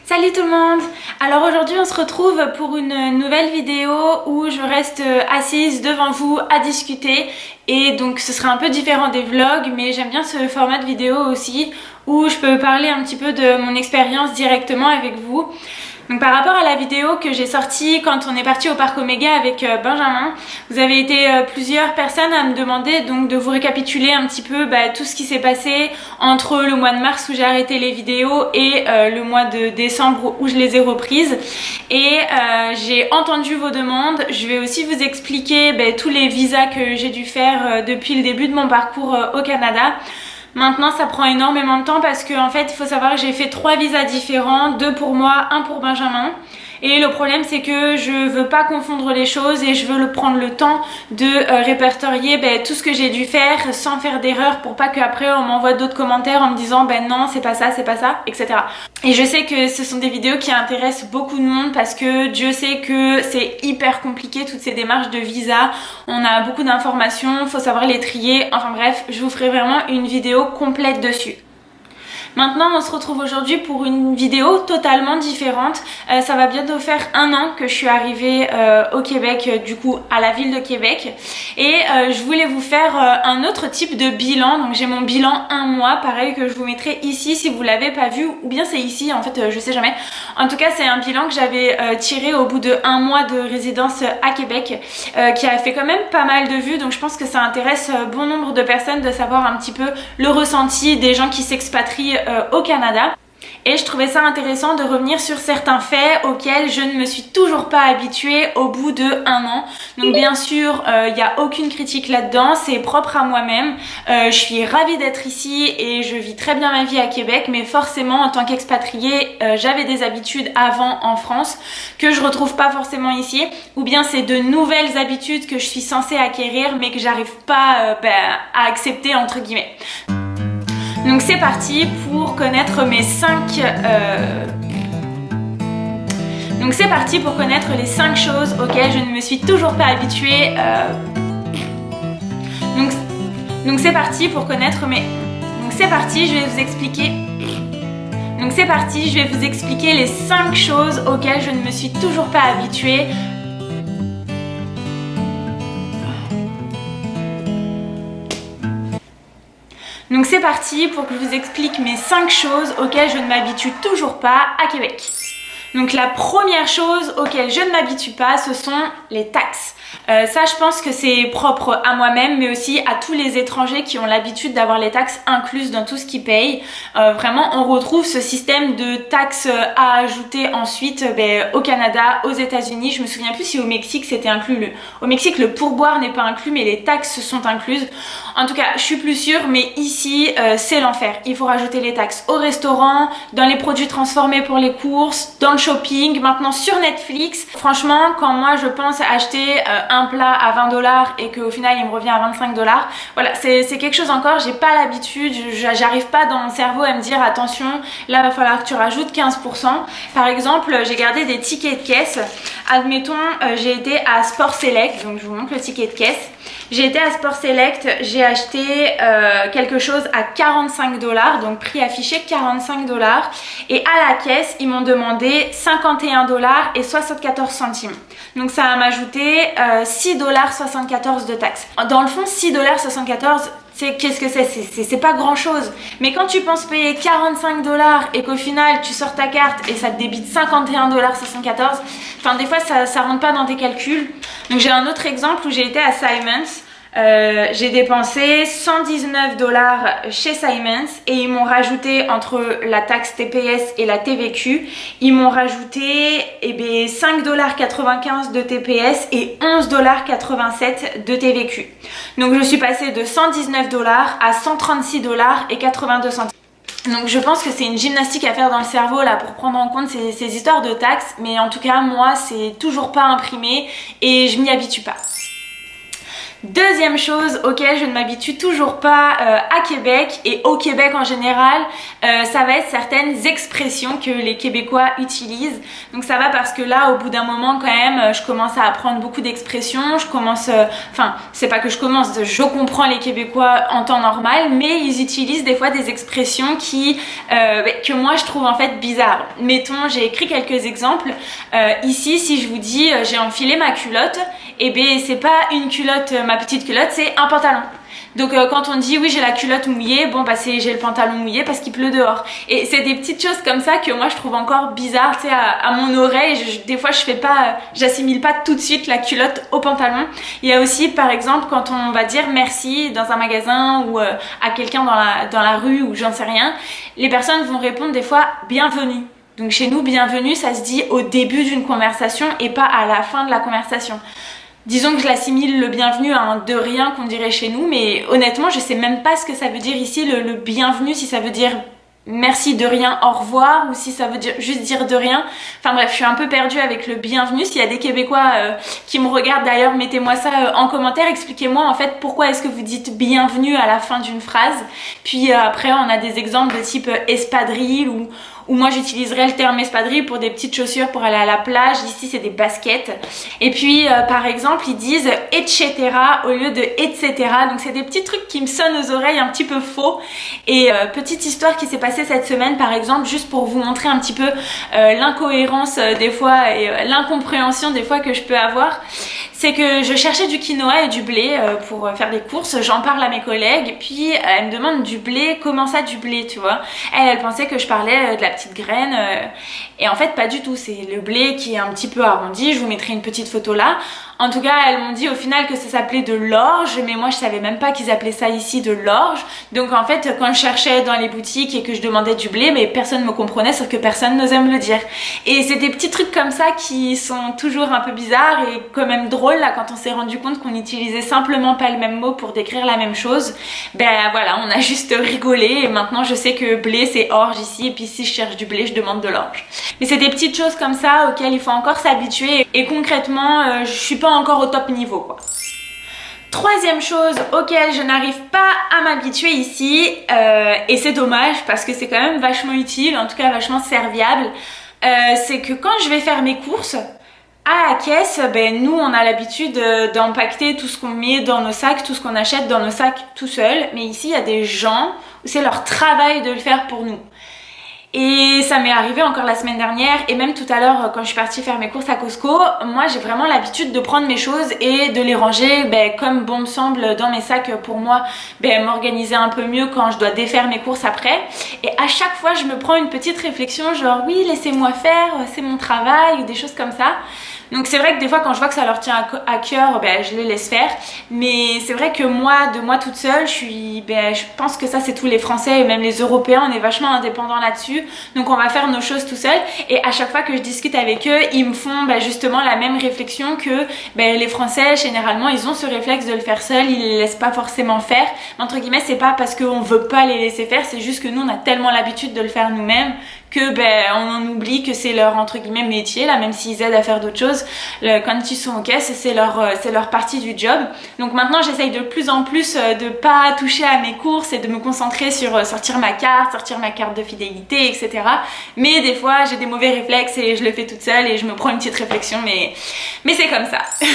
Salut tout le monde! Alors aujourd'hui on se retrouve pour une nouvelle vidéo où je reste assise devant vous à discuter et donc ce sera un peu différent des vlogs mais j'aime bien ce format de vidéo aussi où je peux parler un petit peu de mon expérience directement avec vous. Donc par rapport à la vidéo que j'ai sortie quand on est parti au parc Oméga avec Benjamin, vous avez été plusieurs personnes à me demander donc de vous récapituler un petit peu tout ce qui s'est passé entre le mois de mars où j'ai arrêté les vidéos et le mois de décembre où je les ai reprises. Et j'ai entendu vos demandes. Je vais aussi vous expliquer tous les visas que j'ai dû faire depuis le début de mon parcours au Canada. Maintenant ça prend énormément de temps parce que en fait il faut savoir que j'ai fait 3 visas différents, 2 pour moi, 1 pour Benjamin. Et le problème c'est que je veux pas confondre les choses et je veux prendre le temps de répertorier tout ce que j'ai dû faire sans faire d'erreur pour pas qu'après on m'envoie d'autres commentaires en me disant non c'est pas ça, etc. Et je sais que ce sont des vidéos qui intéressent beaucoup de monde parce que Dieu sait que c'est hyper compliqué toutes ces démarches de visa. On a beaucoup d'informations, faut savoir les trier. Enfin bref, je vous ferai vraiment une vidéo complète dessus. Maintenant on se retrouve aujourd'hui pour une vidéo totalement différente. Ça va bientôt faire 1 an que je suis arrivée au Québec, du coup à la ville de Québec. Et je voulais vous faire un autre type de bilan. Donc j'ai mon bilan 1 mois, pareil que je vous mettrai ici si vous l'avez pas vu. Ou bien c'est ici, en fait je sais jamais. En tout cas c'est un bilan que j'avais tiré au bout de 1 mois de résidence à Québec. Qui a fait quand même pas mal de vues. Donc je pense que ça intéresse bon nombre de personnes de savoir un petit peu le ressenti des gens qui s'expatrient au Canada. Et je trouvais ça intéressant de revenir sur certains faits auxquels je ne me suis toujours pas habituée au bout de 1 an. Donc bien sûr, il n'y a aucune critique là-dedans, c'est propre à moi-même. Je suis ravie d'être ici et je vis très bien ma vie à Québec, mais forcément en tant qu'expatriée, j'avais des habitudes avant en France que je retrouve pas forcément ici. Ou bien c'est de nouvelles habitudes que je suis censée acquérir mais que j'arrive pas à accepter entre guillemets. Donc c'est parti pour connaître mes 5 Donc c'est parti pour connaître les 5 choses auxquelles je ne me suis toujours pas habituée. Donc c'est parti pour connaître mes... Donc c'est parti, je vais vous expliquer... Donc c'est parti, je vais vous expliquer les 5 choses auxquelles je ne me suis toujours pas habituée. Donc c'est parti pour que je vous explique mes 5 choses auxquelles je ne m'habitue toujours pas à Québec. Donc la première chose auquel je ne m'habitue pas, ce sont les taxes. Ça je pense que c'est propre à moi-même mais aussi à tous les étrangers qui ont l'habitude d'avoir les taxes incluses dans tout ce qu'ils payent. Vraiment on retrouve ce système de taxes à ajouter ensuite au Canada, aux États-Unis. Je me souviens plus si au Mexique c'était inclus. Au Mexique le pourboire n'est pas inclus mais les taxes sont incluses. En tout cas je suis plus sûre mais ici c'est l'enfer. Il faut rajouter les taxes au restaurant, dans les produits transformés pour les courses, dans le shopping, maintenant sur Netflix. Franchement quand moi je pense acheter un plat à 20 $ et qu'au final il me revient à 25 $, voilà c'est quelque chose encore, j'ai pas l'habitude, j'arrive pas dans mon cerveau à me dire attention là va falloir que tu rajoutes 15%. Par exemple j'ai gardé des tickets de caisse, admettons j'ai été à Sport Select, donc je vous montre le ticket de caisse. J'ai été à Sport Select, j'ai acheté quelque chose à 45 $, donc prix affiché 45 $, et à la caisse ils m'ont demandé 51 $ et 74 centimes. Donc ça va m'ajouter 6,74 $ de taxes. Dans le fond 6,74 $, qu'est-ce que c'est pas grand chose. Mais quand tu penses payer 45 $ et qu'au final tu sors ta carte et ça te débite 51,74 $, enfin des fois ça rentre pas dans tes calculs. Donc j'ai un autre exemple où j'ai été à Simons. J'ai dépensé 119 $ chez Simons et ils m'ont rajouté entre la taxe TPS et la TVQ, ils m'ont rajouté 5,95 $ de TPS et 11,87 $ de TVQ. Donc je suis passée de 119 $ à 136 $ et 82 centimes. Donc je pense que c'est une gymnastique à faire dans le cerveau là pour prendre en compte ces histoires de taxes, mais en tout cas moi c'est toujours pas imprimé et je m'y habitue pas. Deuxième chose auquel je ne m'habitue toujours pas à Québec et au Québec en général, ça va être certaines expressions que les Québécois utilisent. Donc ça va parce que là, au bout d'un moment quand même, je commence à apprendre beaucoup d'expressions. C'est pas que je comprends les Québécois en temps normal, mais ils utilisent des fois des expressions que moi je trouve en fait bizarres. Mettons, j'ai écrit quelques exemples. Ici, si je vous dis j'ai enfilé ma culotte, et bien c'est pas une culotte, ma petite culotte, c'est un pantalon. Donc quand on dit oui j'ai la culotte mouillée, bon bah c'est j'ai le pantalon mouillé parce qu'il pleut dehors. Et c'est des petites choses comme ça que moi je trouve encore bizarres, tu sais, à mon oreille. Des fois j'assimile pas tout de suite la culotte au pantalon. Il y a aussi par exemple quand on va dire merci dans un magasin ou à quelqu'un dans la rue ou j'en sais rien, les personnes vont répondre des fois bienvenue. Donc chez nous bienvenue ça se dit au début d'une conversation et pas à la fin de la conversation. Disons que je l'assimile le bienvenu à un de rien qu'on dirait chez nous, mais honnêtement je sais même pas ce que ça veut dire ici le bienvenu, si ça veut dire merci de rien, au revoir, ou si ça veut dire juste dire de rien. Enfin bref, je suis un peu perdue avec le bienvenu. S'il y a des Québécois qui me regardent d'ailleurs, mettez-moi ça en commentaire, expliquez-moi en fait pourquoi est-ce que vous dites bienvenue à la fin d'une phrase. Puis après on a des exemples de type espadrille ou moi j'utiliserais le terme espadrille pour des petites chaussures pour aller à la plage. Ici c'est des baskets. Et puis par exemple ils disent etc au lieu de etc. Donc c'est des petits trucs qui me sonnent aux oreilles un petit peu faux. Et petite histoire qui s'est passée cette semaine par exemple, juste pour vous montrer un petit peu l'incohérence des fois et l'incompréhension des fois que je peux avoir. C'est que je cherchais du quinoa et du blé pour faire des courses, j'en parle à mes collègues, puis elle me demande du blé, comment ça du blé, tu vois. Elle pensait que je parlais de la petite graine, et en fait pas du tout, c'est le blé qui est un petit peu arrondi, je vous mettrai une petite photo là. En tout cas, elles m'ont dit au final que ça s'appelait de l'orge, mais moi je savais même pas qu'ils appelaient ça ici de l'orge. Donc en fait, quand je cherchais dans les boutiques et que je demandais du blé, mais personne me comprenait, sauf que personne n'osait me le dire. Et c'est des petits trucs comme ça qui sont toujours un peu bizarres et quand même drôles là quand on s'est rendu compte qu'on utilisait simplement pas le même mot pour décrire la même chose. Ben voilà, on a juste rigolé et maintenant je sais que blé c'est orge ici, et puis si je cherche du blé, je demande de l'orge. Mais c'est des petites choses comme ça auxquelles il faut encore s'habituer et concrètement, je suis pas encore au top niveau quoi. Troisième chose auquel je n'arrive pas à m'habituer ici, et c'est dommage parce que c'est quand même vachement utile, en tout cas vachement serviable, c'est que quand je vais faire mes courses, à la caisse, ben nous on a l'habitude d'empaqueter tout ce qu'on met dans nos sacs, tout ce qu'on achète dans nos sacs tout seul, mais ici il y a des gens où c'est leur travail de le faire pour nous. Et ça m'est arrivé encore la semaine dernière et même tout à l'heure quand je suis partie faire mes courses à Costco, moi j'ai vraiment l'habitude de prendre mes choses et de les ranger comme bon me semble dans mes sacs pour moi, m'organiser un peu mieux quand je dois défaire mes courses après. Et à chaque fois je me prends une petite réflexion genre oui laissez-moi faire, c'est mon travail ou des choses comme ça. Donc c'est vrai que des fois quand je vois que ça leur tient à cœur, je les laisse faire. Mais c'est vrai que moi, de moi toute seule, je pense que ça c'est tous les Français et même les Européens, on est vachement indépendants là-dessus. Donc on va faire nos choses tout seul. Et à chaque fois que je discute avec eux, ils me font justement la même réflexion que les Français, généralement, ils ont ce réflexe de le faire seul, ils les laissent pas forcément faire. Mais entre guillemets, c'est pas parce qu'on veut pas les laisser faire, c'est juste que nous on a tellement l'habitude de le faire nous-mêmes que on en oublie que c'est leur entre guillemets métier là, même s'ils aident à faire d'autres choses. Quand ils sont aux caisses, c'est leur partie du job. Donc maintenant j'essaye de plus en plus de pas toucher à mes courses et de me concentrer sur sortir ma carte de fidélité, etc. Mais des fois j'ai des mauvais réflexes et je le fais toute seule et je me prends une petite réflexion, mais c'est comme ça.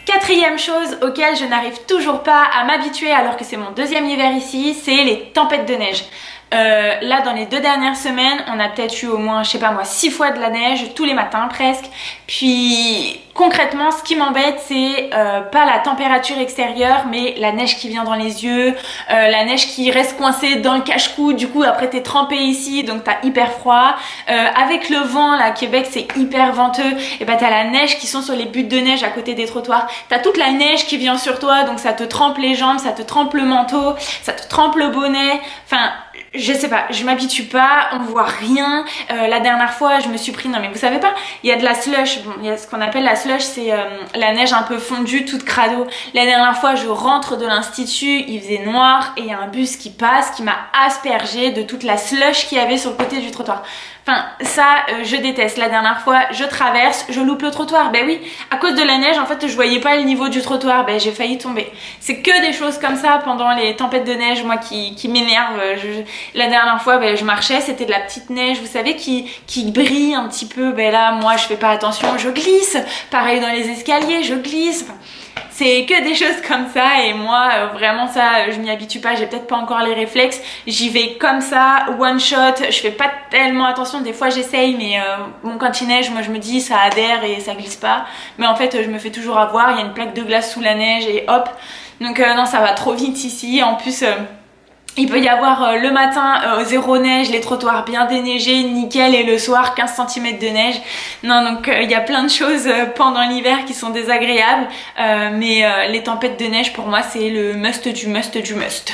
Quatrième chose auquel je n'arrive toujours pas à m'habituer alors que c'est mon deuxième hiver ici, c'est les tempêtes de neige. Là dans les 2 dernières semaines on a peut-être eu au moins je sais pas moi 6 fois de la neige tous les matins presque. Puis concrètement ce qui m'embête c'est pas la température extérieure mais la neige qui vient dans les yeux, la neige qui reste coincée dans le cache-cou, du coup après t'es trempé ici donc t'as hyper froid, avec le vent là, Québec c'est hyper venteux, et t'as la neige qui sont sur les buttes de neige à côté des trottoirs, t'as toute la neige qui vient sur toi donc ça te trempe les jambes, ça te trempe le manteau, ça te trempe le bonnet, enfin je sais pas, je m'habitue pas, on voit rien. La dernière fois, je me suis pris, non mais vous savez pas, il y a de la slush, bon, il y a ce qu'on appelle la slush, c'est la neige un peu fondue, toute crado. La dernière fois, je rentre de l'institut, il faisait noir et il y a un bus qui passe, qui m'a aspergé de toute la slush qu'il y avait sur le côté du trottoir. Enfin, ça, je déteste. La dernière fois, je traverse, je loupe le trottoir. Ben oui, à cause de la neige, en fait, je voyais pas le niveau du trottoir. Ben, j'ai failli tomber. C'est que des choses comme ça pendant les tempêtes de neige, moi, qui m'énervent. La dernière fois, ben, je marchais, c'était de la petite neige, vous savez, qui brille un petit peu. Ben là, moi, je fais pas attention, je glisse. Pareil dans les escaliers, je glisse. Enfin, c'est que des choses comme ça et moi vraiment ça je m'y habitue pas, j'ai peut-être pas encore les réflexes, j'y vais comme ça, one shot, je fais pas tellement attention, des fois j'essaye mais bon quand il neige moi je me dis ça adhère et ça glisse pas, mais en fait je me fais toujours avoir, il y a une plaque de glace sous la neige et hop, donc non ça va trop vite ici, en plus il peut y avoir le matin zéro neige, les trottoirs bien déneigés, nickel, et le soir 15 cm de neige. Non, donc il y a plein de choses pendant l'hiver qui sont désagréables, mais les tempêtes de neige pour moi c'est le must du must du must.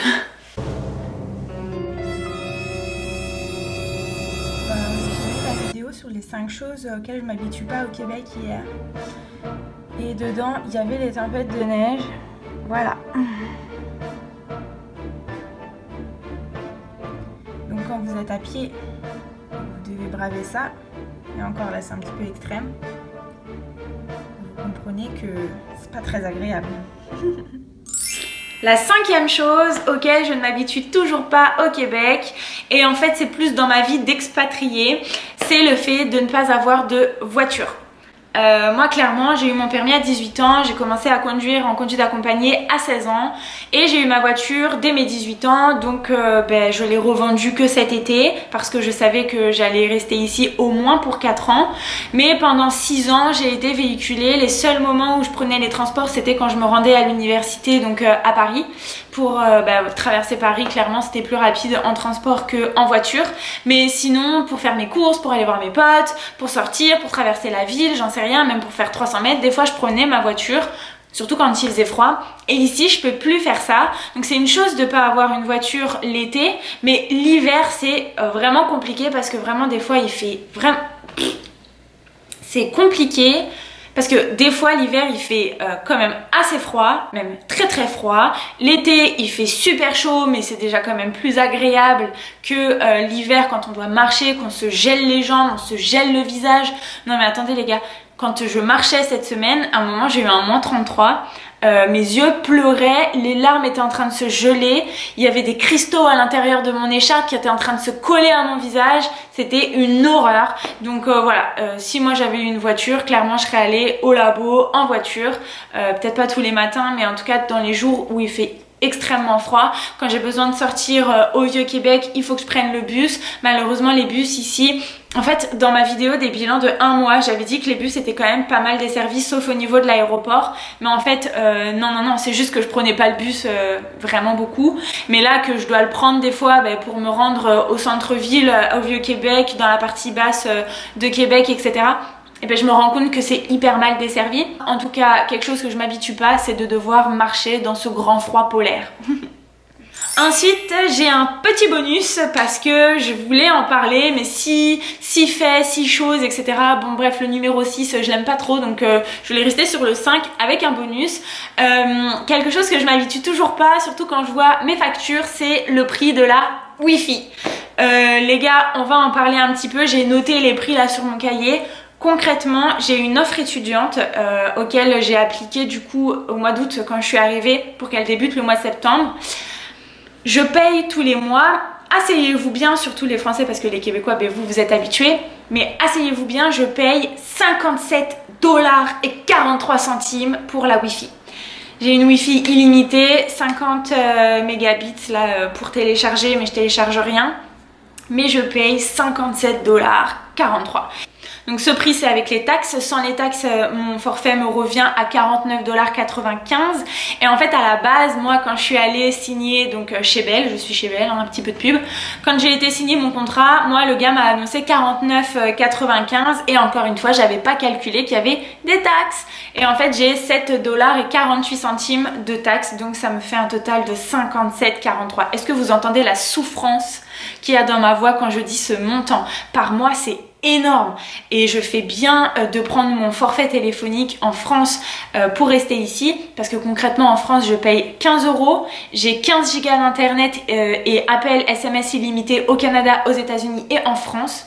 J'ai fait la vidéo sur les 5 choses auxquelles je m'habitue pas au Québec hier. Et dedans il y avait les tempêtes de neige. Voilà. Donc quand vous êtes à pied, vous devez braver ça. Et encore là c'est un petit peu extrême. Vous comprenez que c'est pas très agréable. La 5e chose auquel je ne m'habitue toujours pas au Québec, et en fait c'est plus dans ma vie d'expatrié, c'est le fait de ne pas avoir de voiture. Moi clairement j'ai eu mon permis à 18 ans, j'ai commencé à conduire en conduite accompagnée à 16 ans et j'ai eu ma voiture dès mes 18 ans, donc je l'ai revendue que cet été parce que je savais que j'allais rester ici au moins pour 4 ans, mais pendant 6 ans j'ai été véhiculée. Les seuls moments où je prenais les transports c'était quand je me rendais à l'université, donc à Paris. Pour traverser Paris, clairement c'était plus rapide en transport qu'en voiture, mais sinon pour faire mes courses, pour aller voir mes potes, pour sortir, pour traverser la ville, j'en sais rien, même pour faire 300 mètres, des fois je prenais ma voiture, surtout quand il faisait froid, et ici je peux plus faire ça. Donc c'est une chose de pas avoir une voiture l'été, mais l'hiver c'est vraiment compliqué parce que vraiment des fois il fait vraiment... c'est compliqué. Parce que des fois l'hiver il fait quand même assez froid, même très très froid. L'été il fait super chaud mais c'est déjà quand même plus agréable que l'hiver quand on doit marcher, qu'on se gèle les jambes, on se gèle le visage. Non mais attendez les gars, quand je marchais cette semaine, à un moment j'ai eu un moins 33. Mes yeux pleuraient, les larmes étaient en train de se geler, il y avait des cristaux à l'intérieur de mon écharpe qui étaient en train de se coller à mon visage, c'était une horreur. Donc voilà, si moi j'avais eu une voiture, clairement je serais allée au labo en voiture, peut-être pas tous les matins, mais en tout cas dans les jours où il fait extrêmement froid. Quand j'ai besoin de sortir au Vieux-Québec, il faut que je prenne le bus. Malheureusement les bus ici, en fait dans ma vidéo des bilans de 1 mois, j'avais dit que les bus étaient quand même pas mal desservis sauf au niveau de l'aéroport, mais en fait non, c'est juste que je prenais pas le bus vraiment beaucoup, mais là que je dois le prendre des fois pour me rendre au centre-ville, au Vieux-Québec, dans la partie basse de Québec, etc. Et je me rends compte que c'est hyper mal desservi. En tout cas, quelque chose que je m'habitue pas, c'est de devoir marcher dans ce grand froid polaire. Ensuite, j'ai un petit bonus parce que je voulais en parler, mais si fait, si chose, etc. Bon bref, le numéro 6, je l'aime pas trop, donc je voulais rester sur le 5 avec un bonus. Quelque chose que je m'habitue toujours pas, surtout quand je vois mes factures, c'est le prix de la Wi-Fi. Les gars, on va en parler un petit peu, j'ai noté les prix là sur mon cahier. Concrètement, j'ai une offre étudiante auquel j'ai appliqué du coup au mois d'août quand je suis arrivée pour qu'elle débute le mois de septembre. Je paye tous les mois. Asseyez-vous bien, surtout les Français parce que les Québécois, vous êtes habitués. Mais asseyez-vous bien, je paye 57,43 $ pour la Wi-Fi. J'ai une Wi-Fi illimitée, 50 mégabits là pour télécharger, mais je télécharge rien. Mais je paye 57,43 $. Donc ce prix c'est avec les taxes, sans les taxes mon forfait me revient à 49,95 $. Et en fait à la base moi quand je suis allée signer donc chez Bell, je suis chez Bell, un petit peu de pub, quand j'ai été signer mon contrat, moi le gars m'a annoncé 49,95 $, et encore une fois j'avais pas calculé qu'il y avait des taxes. Et en fait j'ai 7,48 $ de taxes, donc ça me fait un total de 57,43 $. Est-ce que vous entendez la souffrance qu'il y a dans ma voix quand je dis ce montant. Par mois, c'est énorme et je fais bien de prendre mon forfait téléphonique en France pour rester ici parce que concrètement en France je paye 15 €, j'ai 15 gigas d'internet et appels SMS illimité au Canada, aux États-Unis et en France.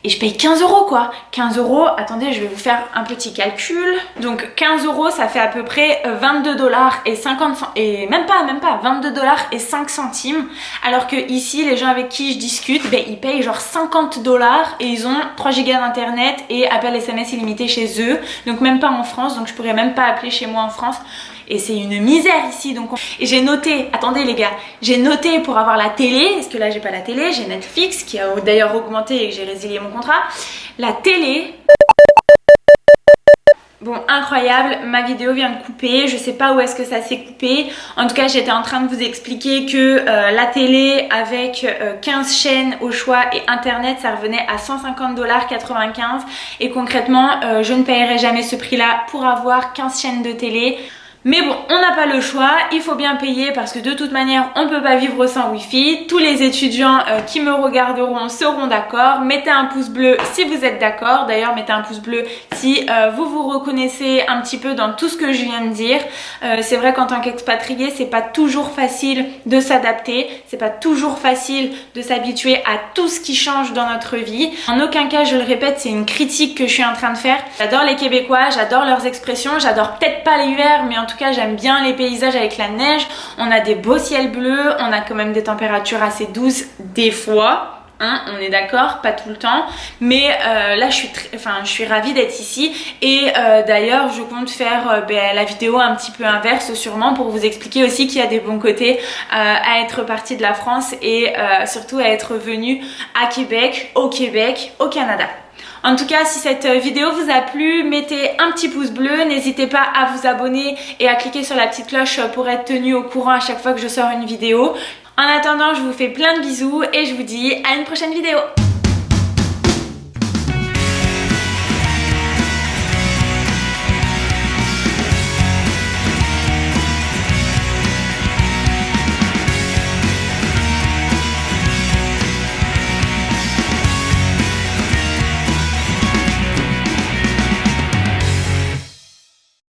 Et je paye 15 € quoi. 15 €, attendez, je vais vous faire un petit calcul. Donc 15 € ça fait à peu près 22 $ et 50 et même pas 22 $ et 5 centimes. Alors que ici les gens avec qui je discute, ben, ils payent genre 50 $ et ils ont 3 gigas d'internet et appel SMS illimité chez eux. Donc même pas en France, donc je pourrais même pas appeler chez moi en France. Et c'est une misère ici. Donc et j'ai noté, attendez les gars, j'ai noté pour avoir la télé, parce que là j'ai pas la télé, j'ai Netflix qui a d'ailleurs augmenté et que j'ai résilié mon contrat. La télé, bon, incroyable, ma vidéo vient de couper, je sais pas où est-ce que ça s'est coupé. En tout cas, j'étais en train de vous expliquer que la télé avec 15 chaînes au choix et internet, ça revenait à 150 $ 95 et concrètement, je ne paierai jamais ce prix-là pour avoir 15 chaînes de télé. Mais bon, on n'a pas le choix, il faut bien payer parce que de toute manière, on ne peut pas vivre sans Wi-Fi. Tous les étudiants qui me regarderont seront d'accord. Mettez un pouce bleu si vous êtes d'accord. D'ailleurs, mettez un pouce bleu si vous vous reconnaissez un petit peu dans tout ce que je viens de dire. C'est vrai qu'en tant qu'expatrié, c'est pas toujours facile de s'adapter. C'est pas toujours facile de s'habituer à tout ce qui change dans notre vie. En aucun cas, je le répète, c'est une critique que je suis en train de faire. J'adore les Québécois, j'adore leurs expressions, j'adore peut-être pas l'hiver, mais en tout cas j'aime bien les paysages avec la neige, on a des beaux ciels bleus, on a quand même des températures assez douces des fois, hein, on est d'accord, pas tout le temps, mais là je suis ravie d'être ici et d'ailleurs je compte faire la vidéo un petit peu inverse sûrement pour vous expliquer aussi qu'il y a des bons côtés à être partie de la France et surtout à être venue à Québec, au Canada. En tout cas, si cette vidéo vous a plu, mettez un petit pouce bleu, n'hésitez pas à vous abonner et à cliquer sur la petite cloche pour être tenu au courant à chaque fois que je sors une vidéo. En attendant, je vous fais plein de bisous et je vous dis à une prochaine vidéo.